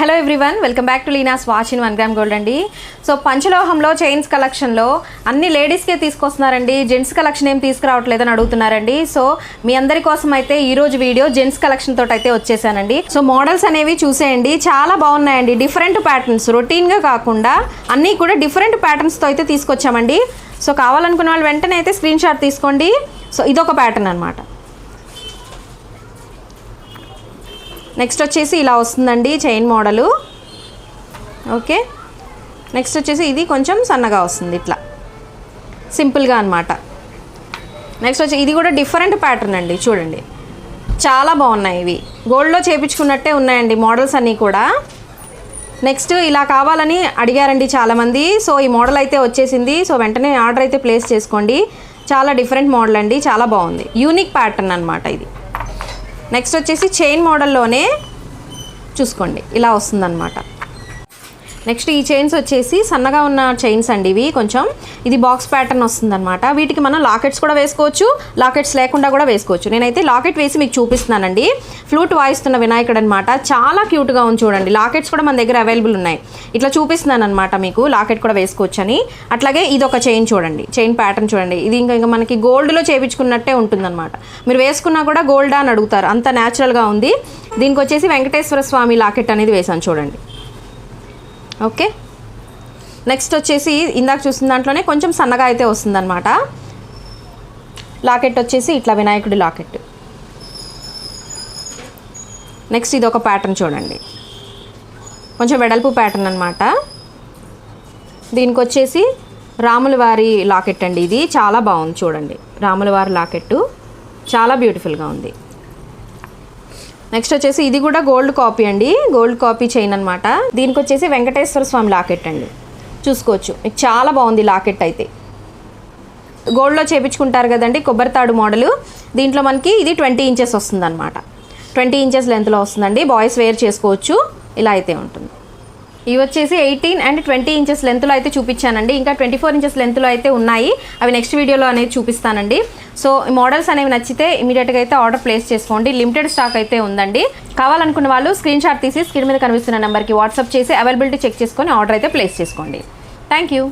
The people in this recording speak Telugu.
Hello everyone, welcome back to Leena's watch in 1 gram gold అండి. సో పంచలోహంలో చైన్స్ కలెక్షన్లో అన్ని లేడీస్కే తీసుకొస్తున్నారండి. జెంట్స్ కలెక్షన్ ఏం తీసుకురావట్లేదని అడుగుతున్నారండి. సో మీ అందరి కోసం అయితే ఈరోజు వీడియో జెంట్స్ కలెక్షన్ తోటి అయితే వచ్చేసానండి. సో మోడల్స్ అనేవి చూసేయండి, చాలా బాగున్నాయండి. డిఫరెంట్ ప్యాటర్న్స్, రొటీన్గా కాకుండా అన్నీ కూడా డిఫరెంట్ ప్యాటర్న్స్తో అయితే తీసుకొచ్చామండి. సో కావాలనుకున్న వాళ్ళు వెంటనే అయితే స్క్రీన్ షాట్ తీసుకోండి. సో ఇదొక ప్యాటర్న్ అనమాట. నెక్స్ట్ వచ్చేసి ఇలా వస్తుందండి చైన్ మోడలు. ఓకే, నెక్స్ట్ వచ్చేసి ఇది కొంచెం సన్నగా వస్తుంది, ఇట్లా సింపుల్గా అనమాట. నెక్స్ట్ వచ్చి ఇది కూడా డిఫరెంట్ ప్యాటర్న్ అండి, చూడండి చాలా బాగున్నాయి. ఇవి గోల్డ్లో చేయించుకున్నట్టే ఉన్నాయండి మోడల్స్ అన్నీ కూడా. నెక్స్ట్ ఇలా కావాలని అడిగారండి చాలామంది. సో ఈ మోడల్ అయితే వచ్చేసింది. సో వెంటనే ఆర్డర్ అయితే ప్లేస్ చేసుకోండి. చాలా డిఫరెంట్ మోడల్ అండి, చాలా బాగుంది. యూనిక్ ప్యాటర్న్ అనమాట ఇది. నెక్స్ట్ వచ్చేసి చైన్ మోడల్లోనే చూసుకోండి, ఇలా వస్తుందన్నమాట. నెక్స్ట్ ఈ చైన్స్ వచ్చేసి సన్నగా ఉన్న చైన్స్ అండి. ఇవి కొంచెం ఇది బాక్స్ ప్యాటర్న్ వస్తుందన్నమాట. వీటికి మనం లాకెట్స్ కూడా వేసుకోవచ్చు, లాకెట్స్ లేకుండా కూడా వేసుకోవచ్చు. నేనైతే లాకెట్ వేసి మీకు చూపిస్తున్నానండి. ఫ్లూట్ వాయిస్తున్న వినాయకుడు అనమాట, చాలా క్యూట్గా ఉంది చూడండి. లాకెట్స్ కూడా మన దగ్గర అవైలబుల్ ఉన్నాయి. ఇట్లా చూపిస్తున్నాను అనమాట మీకు, లాకెట్ కూడా వేసుకోవచ్చు అని. అట్లాగే ఇది ఒక చైన్ చూడండి, చైన్ ప్యాటర్న్ చూడండి. ఇది ఇంకా మనకి గోల్డ్లో చేయించుకున్నట్టే ఉంటుందన్నమాట. మీరు వేసుకున్నా కూడా గోల్డా అని అడుగుతారు, అంత న్యాచురల్గా ఉంది. దీనికి వచ్చేసి వెంకటేశ్వర స్వామి లాకెట్ అనేది వేసాను చూడండి. ఓకే, నెక్స్ట్ వచ్చేసి ఇందాక చూసిన దాంట్లోనే కొంచెం సన్నగా అయితే వస్తుందన్నమాట. లాకెట్ వచ్చేసి ఇట్లా వినాయకుడి లాకెట్. నెక్స్ట్ ఇది ఒక ప్యాటర్న్ చూడండి, కొంచెం వెడల్పు ప్యాటర్న్ అనమాట. దీనికి వచ్చేసి రాముల వారి లాకెట్ అండి. ఇది చాలా బాగుంది చూడండి, రాముల వారి లాకెట్టు చాలా బ్యూటిఫుల్గా ఉంది. నెక్స్ట్ వచ్చేసి ఇది కూడా గోల్డ్ కాపీ అండి, గోల్డ్ కాపీ చైన్ అనమాట. దీనికి వచ్చేసి వెంకటేశ్వర స్వామి లాకెట్ అండి, చూసుకోవచ్చు. మీకు చాలా బాగుంది లాకెట్ అయితే. గోల్డ్లో చేయించుకుంటారు కదండి, కొబ్బరితాడు మోడలు. దీంట్లో మనకి ఇది 20 ఇంచెస్ వస్తుంది అనమాట. 20 ఇంచెస్ లెంత్లో వస్తుందండి. బాయ్స్ వేర్ చేసుకోవచ్చు, ఇలా అయితే ఉంటుంది. ఇవి వచ్చేసి 18 అండ్ 20 ఇంచెస్ లెంత్లో అయితే చూపించానండి. ఇంకా 24 ఇంచెస్ లెంత్లో అయితే ఉన్నాయి, అవి నెక్స్ట్ వీడియోలో అనేది చూపిస్తానండి. సో ఈ మోడల్స్ అనేవి నచ్చితే ఇమీడియట్గా అయితే ఆర్డర్ ప్లేస్ చేసుకోండి. లిమిటెడ్ స్టాక్ అయితే ఉందండి. కావాలనుకున్న వాళ్ళు స్క్రీన్ షాట్ తీసి స్క్రీన్ మీద కనిపిస్తున్న నెంబర్కి వాట్సాప్ చేసి అవైలబిలిటీ చెక్ చేసుకొని ఆర్డర్ అయితే ప్లేస్ చేసుకోండి. Thank you.